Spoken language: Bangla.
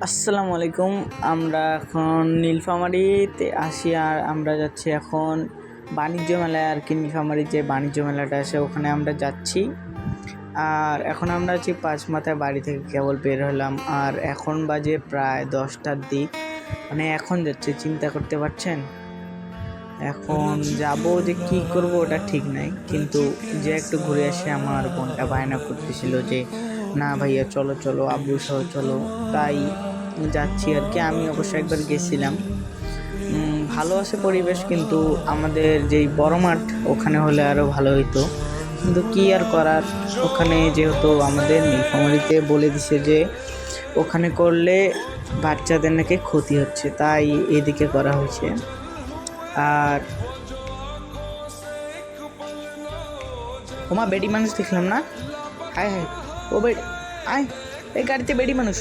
আসসালামু আলাইকুম। আমরা এখন নীলফামারীতে আসি আর আমরা যাচ্ছি এখন বাণিজ্য মেলায় আর কি। নীলফামারীর যে বাণিজ্য মেলাটা আছে ওখানে আমরা যাচ্ছি। আর এখন আমরা আছি পাঁচ মাথায়, বাড়ি থেকে কেবল বের হলাম আর এখন বাজে প্রায় 10টার দিক। মানে এখন যাচ্ছে, চিন্তা করতে পারছেন। এখন যাব যে কি করব ওটা ঠিক নাই, কিন্তু যে একটু ঘুরে আসে আমার বোনটা বায়না করতেছিল যে না ভাইয়া চলো চলো আব্বু সহ চলো, তাই যাচ্ছি আর কি। আমি অবশ্য একবার গেছিলাম, ভালো আছে পরিবেশ, কিন্তু আমাদের যেই বড় মাঠ ওখানে হলে আরও ভালো হইতো, কিন্তু কি আর করার। ওখানে যেহেতু আমাদের নীলফামারীতে বলে দিছে যে ওখানে করলে বাচ্চাদের নাকি ক্ষতি হচ্ছে, তাই এদিকে করা হয়েছে। আর ওমা বেডি মানুষ দেখলাম না, হায় হায়, ও বেড আয়, এই গাড়িতে বেডি মানুষ।